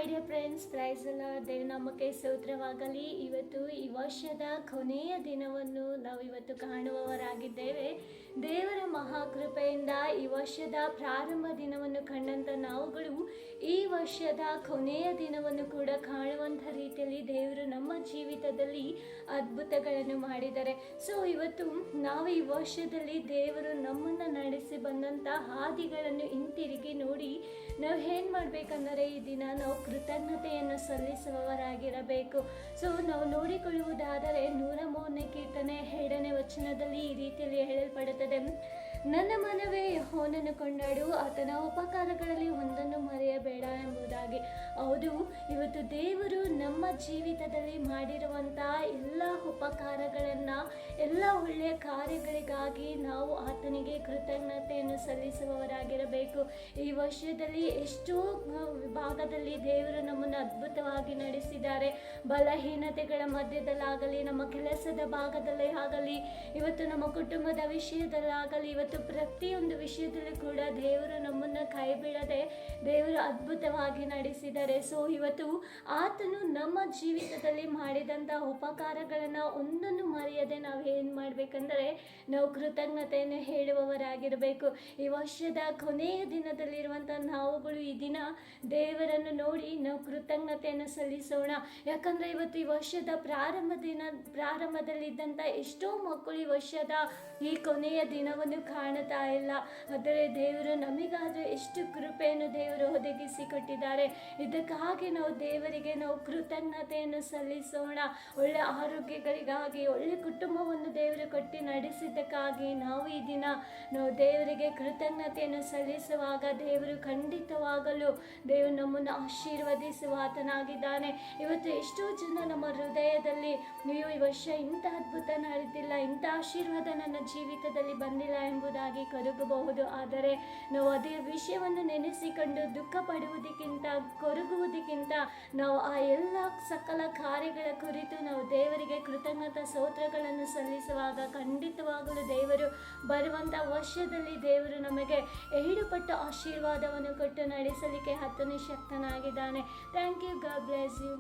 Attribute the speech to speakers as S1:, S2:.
S1: Dear friends, price ಎಲ್ಲ ದೇವನಾಮಕ್ಕೆ ಸ್ತೋತ್ರವಾಗಲಿ. ಇವತ್ತು ಈ ವರ್ಷದ ಕೊನೆಯ ದಿನವನ್ನು ನಾವು ಇವತ್ತು ಕಾಣುವವರಾಗಿದ್ದೇವೆ. ದೇವರ ಮಹಾಕೃಪೆಯಿಂದ ಈ ವರ್ಷದ ಪ್ರಾರಂಭ ದಿನವನ್ನು ಕಂಡಂಥ ನಾವುಗಳು ಈ ವರ್ಷದ ಕೊನೆಯ ದಿನವನ್ನು ಕೂಡ ಕಾಣುವಂಥ ರೀತಿಯಲ್ಲಿ ದೇವರು ನಮ್ಮ ಜೀವಿತದಲ್ಲಿ ಅದ್ಭುತಗಳನ್ನು ಮಾಡಿದ್ದಾರೆ. ಸೊ ಇವತ್ತು ನಾವು ಈ ವರ್ಷದಲ್ಲಿ ದೇವರು ನಮ್ಮನ್ನು ನಡೆಸಿ ಬಂದಂಥ ಹಾದಿಗಳನ್ನು ಹಿಂತಿರುಗಿ ನೋಡಿ ನಾವು ಏನು ಮಾಡಬೇಕಂದರೆ ಈ ದಿನ ನಾವು ಕೃತಜ್ಞತೆಯನ್ನು ಸಲ್ಲಿಸುವವರಾಗಿರಬೇಕು. ಸೊ ನಾವು ನೋಡಿಕೊಳ್ಳುವುದಾದರೆ 103ನೇ ಕೀರ್ತನೆ 2ನೇ ವಚನದಲ್ಲಿ ಈ ರೀತಿಯಲ್ಲಿ ಹೇಳಲ್ಪಡುತ್ತದೆ, ನನ್ನ ಮನವೇ ಯೆಹೋವನನ್ನು ಕೊಂಡಾಡು, ಆತನ ಉಪಕಾರಗಳಲ್ಲಿ ಒಂದನ್ನು ಮರೆಯಬೇಡ ಎಂಬುದಾಗಿ. ಹೌದು, ಇವತ್ತು ದೇವರು ನಮ್ಮ ಜೀವಿತದಲ್ಲಿ ಮಾಡಿರುವಂಥ ಎಲ್ಲ ಉಪಕಾರಗಳನ್ನು, ಎಲ್ಲ ಒಳ್ಳೆಯ ಕಾರ್ಯಗಳಿಗಾಗಿ ನಾವು ಆತನಿಗೆ ಕೃತಜ್ಞತೆಯನ್ನು ಸಲ್ಲಿಸುವವರಾಗಿರಬೇಕು. ಈ ವರ್ಷದಲ್ಲಿ ಎಷ್ಟೋ ವಿಭಾಗದಲ್ಲಿ ದೇವರು ನಮ್ಮನ್ನು ಅದ್ಭುತವಾಗಿ ನಡೆಸಿದ್ದಾರೆ. ಬಲಹೀನತೆಗಳ ಮಧ್ಯದಲ್ಲಾಗಲಿ, ನಮ್ಮ ಕೆಲಸದ ಭಾಗದಲ್ಲೇ ಆಗಲಿ, ಇವತ್ತು ನಮ್ಮ ಕುಟುಂಬದ ವಿಷಯದಲ್ಲಾಗಲಿ, ಇವತ್ತು ಪ್ರತಿಯೊಂದು ವಿಷಯದಲ್ಲೂ ಕೂಡ ದೇವರು ನಮ್ಮನ್ನು ಕೈ ಬಿಡದೆ ದೇವರು ಅದ್ಭುತವಾಗಿ ನಡೆಸಿದ್ದಾರೆ. ಸೊ ಇವತ್ತು ಆತನು ನಮ್ಮ ಜೀವಿತದಲ್ಲಿ ಮಾಡಿದಂಥ ಉಪಕಾರಗಳನ್ನು ಒಂದನ್ನು ಮರೆಯದೆ ನಾವು ಏನು ಮಾಡಬೇಕಂದರೆ ನಾವು ಕೃತಜ್ಞತೆಯನ್ನು ಹೇಳುವವರಾಗಿರಬೇಕು. ಈ ವರ್ಷದ ಕೊನೆಯ ದಿನದಲ್ಲಿರುವಂಥ ನಾವುಗಳು ಈ ದಿನ ದೇವರನ್ನು ನೋಡಿ ನಾವು ಕೃತಜ್ಞತೆಯನ್ನು ಸಲ್ಲಿಸೋಣ. ಯಾಕಂದರೆ ಇವತ್ತು ಈ ವರ್ಷದ ಪ್ರಾರಂಭದಲ್ಲಿದ್ದಂಥ ಎಷ್ಟೋ ಮಕ್ಕಳು ಈ ವರ್ಷದ ಈ ಕೊನೆಯ ದಿನವನ್ನು ಕಾಣುತ್ತಾ ಇಲ್ಲ. ಆದರೆ ದೇವರು ನಮಗಾದರೂ ಎಷ್ಟು ಕೃಪೆಯನ್ನು ದೇವರು ಒದಗಿಸಿ ಕೊಟ್ಟಿದ್ದಾರೆ. ಇದಕ್ಕಾಗಿ ನಾವು ದೇವರಿಗೆ ನಾವು ಕೃತಜ್ಞತೆಯನ್ನು ಸಲ್ಲಿಸೋಣ. ಒಳ್ಳೆ ಆರೋಗ್ಯಗಳಿಗಾಗಿ, ಒಳ್ಳೆ ಕುಟುಂಬವನ್ನು ದೇವರು ಕೊಟ್ಟು ನಡೆಸಿದ್ದಕ್ಕಾಗಿ ನಾವು ಈ ದಿನ ನಾವು ದೇವರಿಗೆ ಕೃತಜ್ಞತೆಯನ್ನು ಸಲ್ಲಿಸುವಾಗ ದೇವರು ಖಂಡಿತವಾಗಲು ದೇವರು ನಮ್ಮನ್ನು ಆಶೀರ್ವದಿಸುವ ಆತನಾಗಿದ್ದಾನೆ. ಇವತ್ತು ಎಷ್ಟೋ ಜನ ನಮ್ಮ ಹೃದಯದಲ್ಲಿ ನೀವು ಈ ವರ್ಷ ಇಂಥ ಅದ್ಭುತ ನಡೆದಿಲ್ಲ, ಇಂಥ ಆಶೀರ್ವಾದ ನನ್ನ ಜೀವಿತದಲ್ಲಿ ಬಂದಿಲ್ಲ ಎಂಬುದಾಗಿ ಕೊರಗಬಹುದು. ಆದರೆ ನಾವು ಅದೇ ವಿಷಯವನ್ನು ನೆನೆಸಿಕೊಂಡು ದುಃಖ ಪಡುವುದಕ್ಕಿಂತ, ಕೊರಗುವುದಕ್ಕಿಂತ ನಾವು ಆ ಎಲ್ಲ ಸಕಲ ಕಾರ್ಯಗಳ ಕುರಿತು ನಾವು ದೇವರಿಗೆ ಕೃತಜ್ಞತಾ ಸ್ತೋತ್ರಗಳನ್ನು ಸಲ್ಲಿಸುವಾಗ ಖಂಡಿತವಾಗಲು ದೇವರು ಬರುವಂಥ ವರ್ಷದಲ್ಲಿ ದೇವರು ನಮಗೆ 7 ಪಟ್ಟು ಆಶೀರ್ವಾದವನ್ನು ಕೊಟ್ಟು ನಡೆಸಲಿಕ್ಕೆ ಆತನು ಶಕ್ತನಾಗಿದ್ದಾನೆ. Thank you. God bless you.